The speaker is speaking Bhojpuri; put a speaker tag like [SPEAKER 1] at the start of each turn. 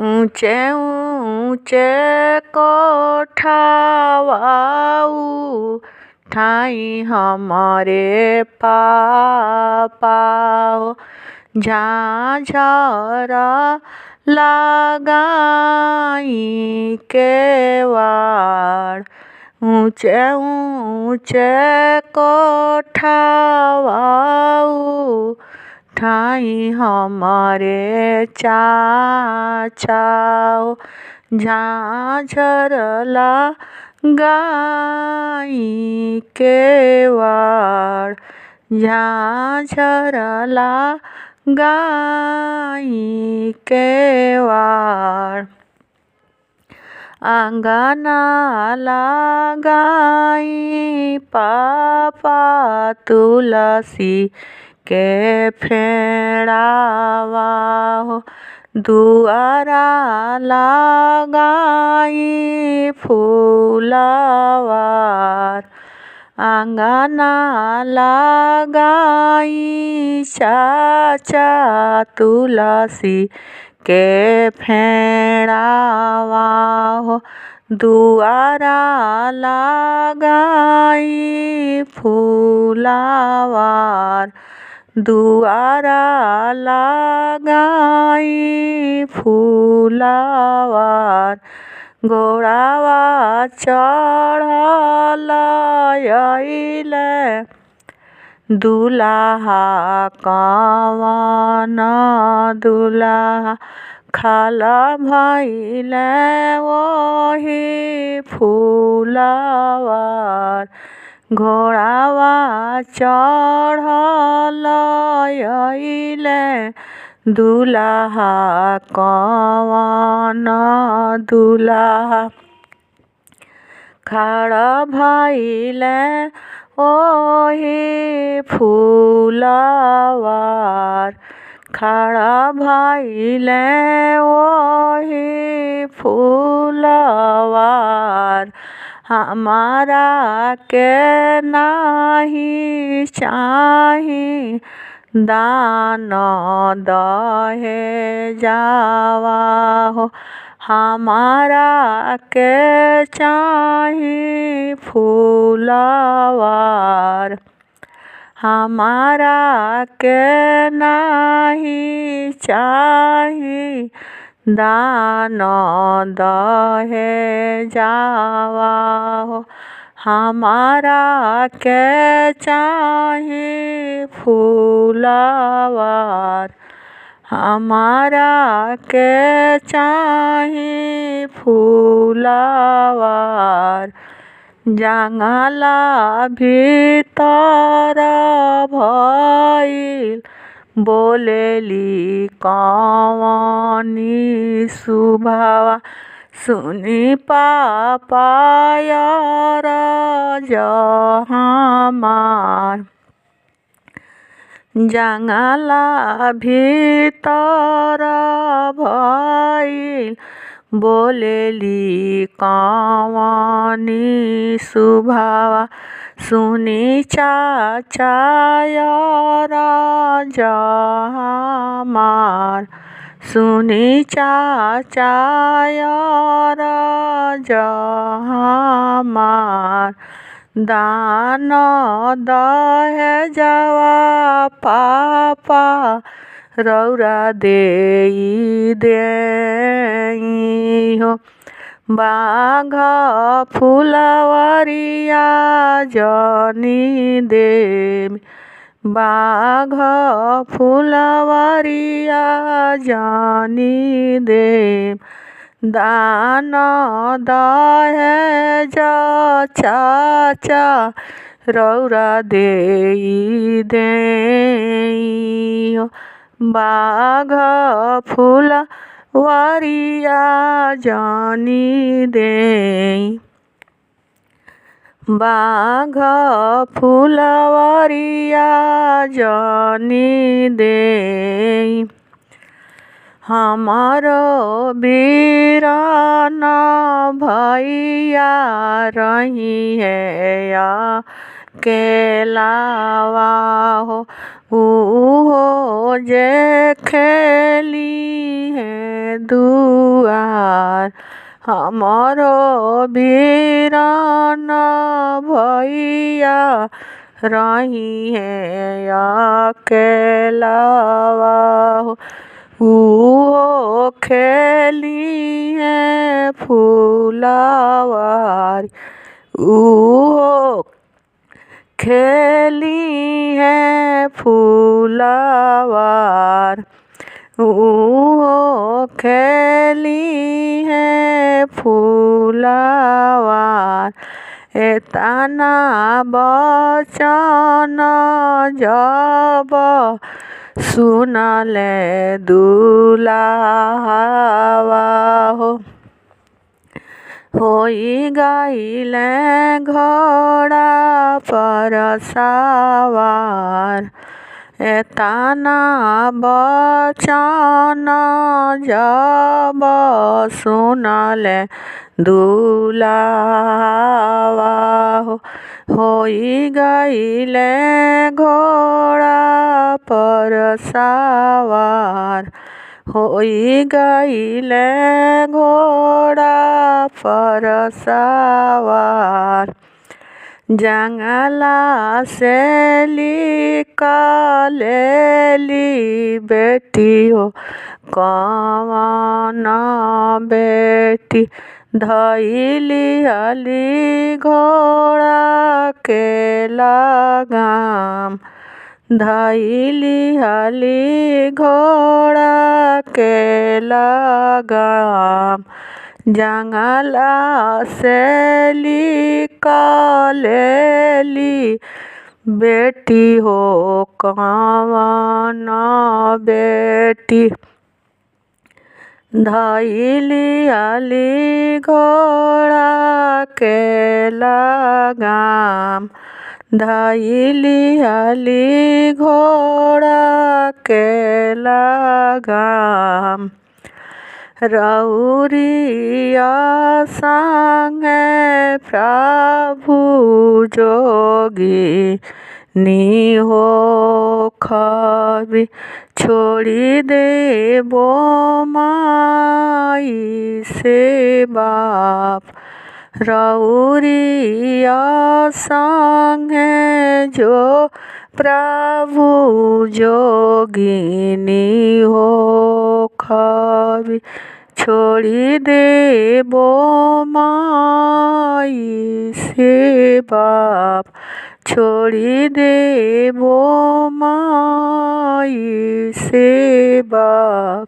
[SPEAKER 1] ऊँचे ऊँचे कोठावाऊ ठाई हमारे पापाओ झांझर लगाई केवाड़। ऊँचे ऊँचे कोठावाऊ ठाई हमारे चाचाओ झांझर लगाई केवाड़। झांझर लगाई केवाड़। आंगना लगाई पापा तुलसी के फेड़ावा हो। दुआरा लगाई फूलवार। आंगना लगाई चाचा तुलसी के फेड़ावा हो। दुआरा लगाई फूलवार। दुआरा लगाई फूलवार। घोड़ावा चढ़ल अइले दुल्हा कवन दुल्हा खाल भइले वही फूलवार। घोड़ावा चढ़ल अइले दुल्हा कवन दुल्हा खाड़ भइले ओही फूलवार। खाड़ भइले ओही फूलवार। हमारा के नाही चाही दान दहेजवा हो। हमारा के चाही फूलवार। हमारा के नाही चाही दान दहेजवा हो। हमारा के चाही फूलवार। हमारा के चाही फूलवार। जंगला भीतर भइल बोलेली कवनी सुभावा सुनी पापा अरज हमार। जंगला भीतर भइल बोलेली कवनी सुभावा सुनी चाचा अरज हमार। सुनी चाचा अरज हमार। दान दहेजवा पापा रौरा देई देई हो। बाघ फुलवरिया जनी देवी। बाघ फुलवरिया जनी देवी। दान दहेज चाचा रौरा देई देई हो। बाघ फुलवरिया जनी देई। बाघ फुलवरिया जनी देई। हमारो वीरान भैया रही है अकेलावा हो। उहो जे खेली है दुआर हमारो वीरान भैया रही है अकेलावा हो। उहो खेली है फुलवारी उहो खेली है फुलवार उहो खेली है फुलवार एतना बचन जब सुनले दुल्हावा हो। होई गइले घोड़ा पर सवार एतना बचन जब सुनले दुल्हावा हो। होई गइले घोड़ा पर सवार होई गइले घोड़ा पर सवार जंगला से निकलेली बेटी हो कवन बेटी धइली हली घोड़ा के लगाम धइली हली घोड़ा के लगाम जंगला से निकलेली बेटी हो कवन बेटी धइली हली घोड़ा के लगाम धइली हली घोड़ा के लगाम रउरिया संगे प्रभु जोगी नी हो खबी छोड़ी देबो माई से बाप रउरिया संगे जो प्रभु जोगिनी हो खबी छोड़ी देबो माई से बाप छोड़ी देबो माई से बाप।